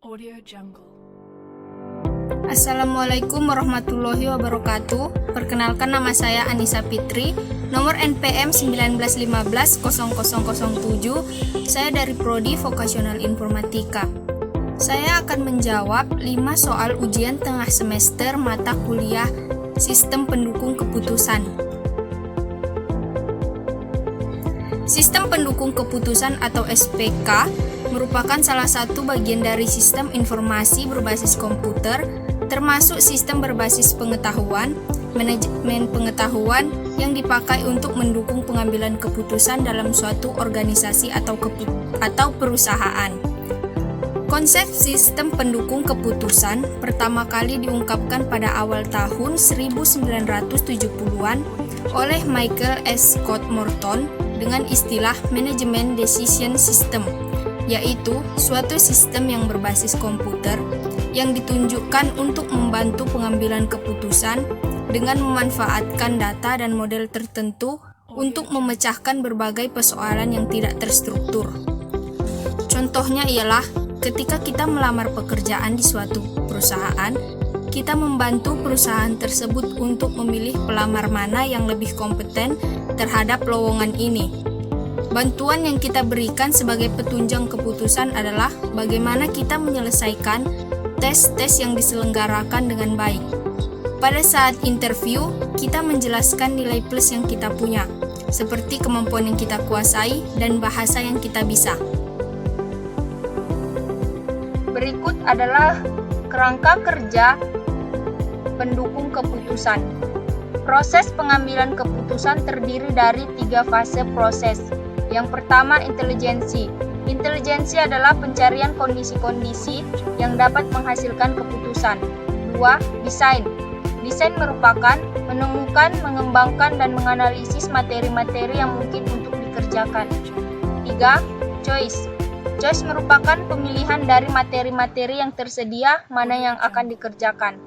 Audio Jungle. Assalamualaikum warahmatullahi wabarakatuh. Perkenalkan, nama saya Anissa Fitri, nomor NPM 19150007. Saya dari Prodi Vokasional Informatika. Saya akan menjawab 5 soal ujian tengah semester mata kuliah Sistem Pendukung Keputusan. Sistem Pendukung Keputusan atau SPK merupakan salah satu bagian dari sistem informasi berbasis komputer, termasuk sistem berbasis pengetahuan, manajemen pengetahuan yang dipakai untuk mendukung pengambilan keputusan dalam suatu organisasi atau perusahaan. Konsep sistem pendukung keputusan pertama kali diungkapkan pada awal tahun 1970-an oleh Michael S. Scott Morton dengan istilah manajemen decision system, yaitu suatu sistem yang berbasis komputer yang ditunjukkan untuk membantu pengambilan keputusan dengan memanfaatkan data dan model tertentu untuk memecahkan berbagai persoalan yang tidak terstruktur. Contohnya ialah ketika kita melamar pekerjaan di suatu perusahaan, kita membantu perusahaan tersebut untuk memilih pelamar mana yang lebih kompeten terhadap lowongan ini. Bantuan yang kita berikan sebagai petunjang keputusan adalah bagaimana kita menyelesaikan tes-tes yang diselenggarakan dengan baik. Pada saat interview, kita menjelaskan nilai plus yang kita punya, seperti kemampuan yang kita kuasai dan bahasa yang kita bisa. Berikut adalah kerangka kerja pendukung keputusan. Proses pengambilan keputusan terdiri dari 3 fase proses. Yang pertama, intelijensi. Intelijensi adalah pencarian kondisi-kondisi yang dapat menghasilkan keputusan. 2. Desain. Desain merupakan menemukan, mengembangkan, dan menganalisis materi-materi yang mungkin untuk dikerjakan. 3. Choice. Choice merupakan pemilihan dari materi-materi yang tersedia mana yang akan dikerjakan.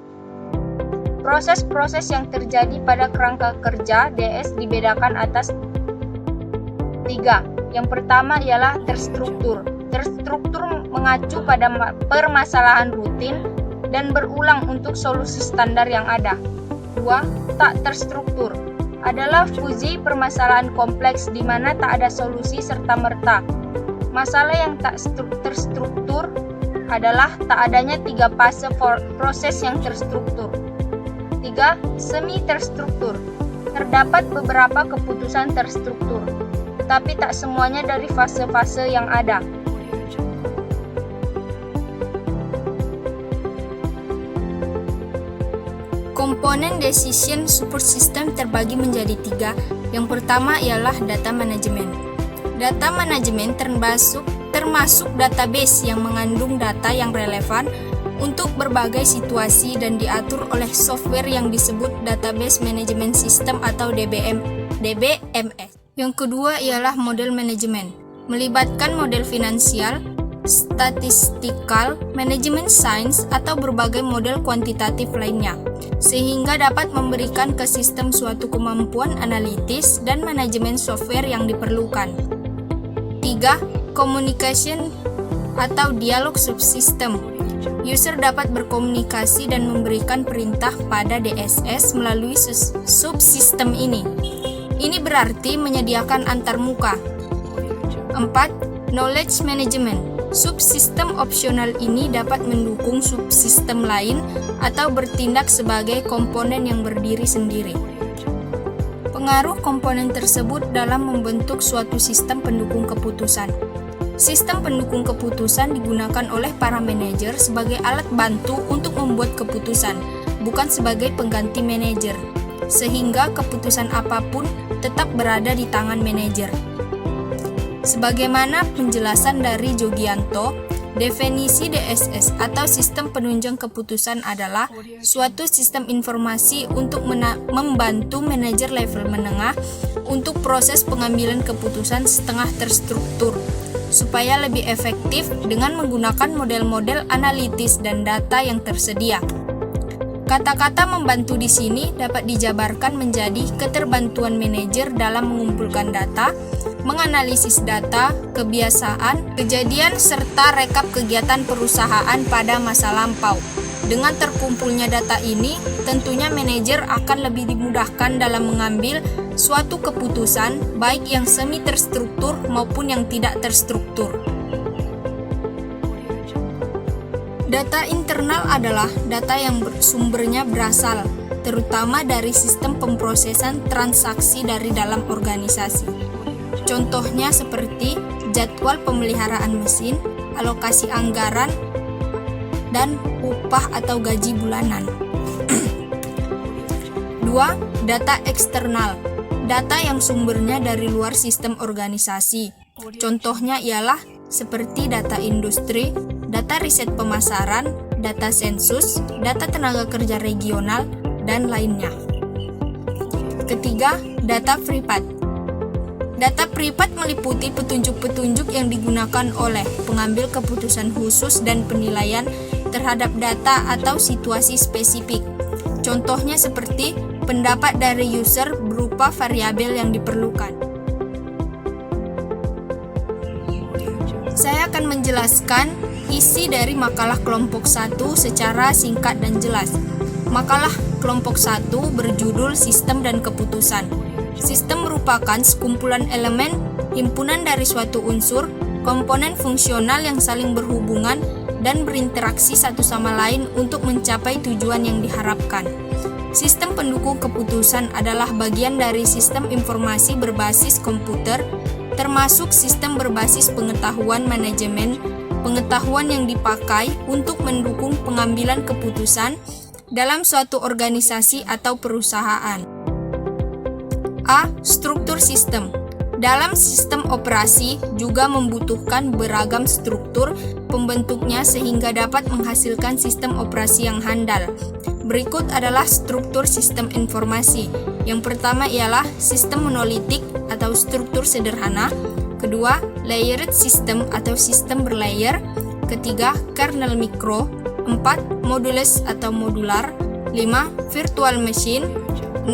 Proses-proses yang terjadi pada kerangka kerja DS dibedakan atas 3. Yang pertama ialah terstruktur. Terstruktur mengacu pada permasalahan rutin dan berulang untuk solusi standar yang ada. 2. Tak terstruktur adalah fusi permasalahan kompleks di mana tak ada solusi serta-merta. Masalah yang tak terstruktur adalah tak adanya 3 fase proses yang terstruktur. 3. Semi terstruktur. Terdapat beberapa keputusan terstruktur, tetapi tak semuanya dari fase-fase yang ada. Komponen decision support system terbagi menjadi 3. Yang pertama ialah data manajemen. Data manajemen termasuk database yang mengandung data yang relevan untuk berbagai situasi dan diatur oleh software yang disebut Database Management System atau DBMS. Yang kedua ialah model manajemen, melibatkan model finansial, statistical, manajemen sains, atau berbagai model kuantitatif lainnya, sehingga dapat memberikan ke sistem suatu kemampuan analitis dan manajemen software yang diperlukan. 3. Communication atau dialog subsistem. User dapat berkomunikasi dan memberikan perintah pada DSS melalui subsistem ini. Ini berarti menyediakan antarmuka. 4. Knowledge management. Subsistem opsional ini dapat mendukung subsistem lain atau bertindak sebagai komponen yang berdiri sendiri. Pengaruh komponen tersebut dalam membentuk suatu sistem pendukung keputusan. Sistem pendukung keputusan digunakan oleh para manajer sebagai alat bantu untuk membuat keputusan, bukan sebagai pengganti manajer, sehingga keputusan apapun tetap berada di tangan manajer. Sebagaimana penjelasan dari Jogianto, definisi DSS atau sistem penunjang keputusan adalah suatu sistem informasi untuk membantu manajer level menengah untuk proses pengambilan keputusan setengah terstruktur, supaya lebih efektif dengan menggunakan model-model analitis dan data yang tersedia. Kata-kata membantu di sini dapat dijabarkan menjadi keterbantuan manajer dalam mengumpulkan data, menganalisis data, kebiasaan, kejadian, serta rekap kegiatan perusahaan pada masa lampau. Dengan terkumpulnya data ini, tentunya manajer akan lebih dimudahkan dalam mengambil suatu keputusan, baik yang semi terstruktur maupun yang tidak terstruktur. Data internal adalah data yang sumbernya berasal, terutama dari sistem pemrosesan transaksi dari dalam organisasi. Contohnya seperti jadwal pemeliharaan mesin, alokasi anggaran, dan upah atau gaji bulanan. 2. Data eksternal. Data yang sumbernya dari luar sistem organisasi. Contohnya ialah seperti data industri, data riset pemasaran, data sensus, data tenaga kerja regional, dan lainnya. Ketiga, data privat. Data privat meliputi petunjuk-petunjuk yang digunakan oleh pengambil keputusan khusus dan penilaian terhadap data atau situasi spesifik. Contohnya seperti pendapat dari user berupa variabel yang diperlukan. Saya akan menjelaskan isi dari makalah kelompok 1 secara singkat dan jelas. Makalah kelompok 1 berjudul Sistem dan Keputusan. Sistem merupakan sekumpulan elemen, himpunan dari suatu unsur, komponen fungsional yang saling berhubungan dan berinteraksi satu sama lain untuk mencapai tujuan yang diharapkan. Sistem pendukung keputusan adalah bagian dari sistem informasi berbasis komputer, termasuk sistem berbasis pengetahuan manajemen, pengetahuan yang dipakai untuk mendukung pengambilan keputusan dalam suatu organisasi atau perusahaan. A. Struktur sistem. Dalam sistem operasi juga membutuhkan beragam struktur pembentuknya sehingga dapat menghasilkan sistem operasi yang handal. Berikut adalah struktur sistem informasi. Yang pertama ialah sistem monolitik atau struktur sederhana. Kedua, layered system atau sistem berlayer. Ketiga, kernel mikro. 4. Modules atau modular. 5. Virtual machine. 6.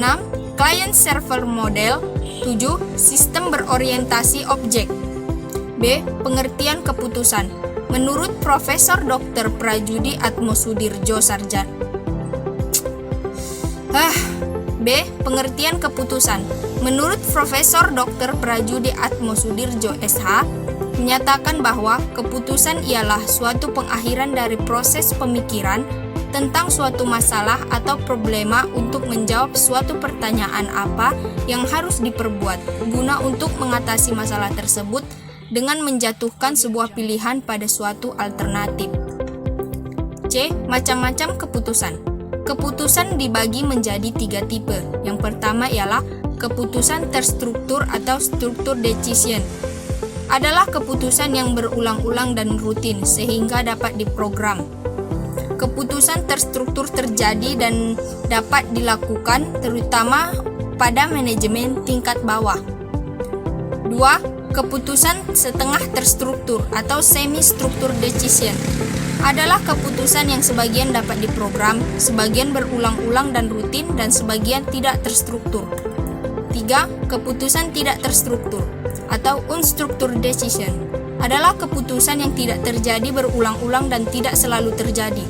Client server model. 7. Sistem berorientasi objek. B. Pengertian keputusan. Menurut Profesor Dr. Prajudi Atmosudirjo Sarjana. B. Pengertian keputusan. Menurut Profesor Dr. Prajudi Atmosudirjo SH, menyatakan bahwa keputusan ialah suatu pengakhiran dari proses pemikiran tentang suatu masalah atau problema untuk menjawab suatu pertanyaan apa yang harus diperbuat guna untuk mengatasi masalah tersebut dengan menjatuhkan sebuah pilihan pada suatu alternatif. C. Macam-macam keputusan. Keputusan dibagi menjadi 3 tipe. Yang pertama ialah keputusan terstruktur atau struktur decision. Adalah keputusan yang berulang-ulang dan rutin sehingga dapat diprogram. Keputusan terstruktur terjadi dan dapat dilakukan terutama pada manajemen tingkat bawah. 2. Keputusan setengah terstruktur atau semi-struktur decision adalah keputusan yang sebagian dapat diprogram, sebagian berulang-ulang dan rutin, dan sebagian tidak terstruktur. 3. Keputusan tidak terstruktur atau unstructured decision adalah keputusan yang tidak terjadi berulang-ulang dan tidak selalu terjadi.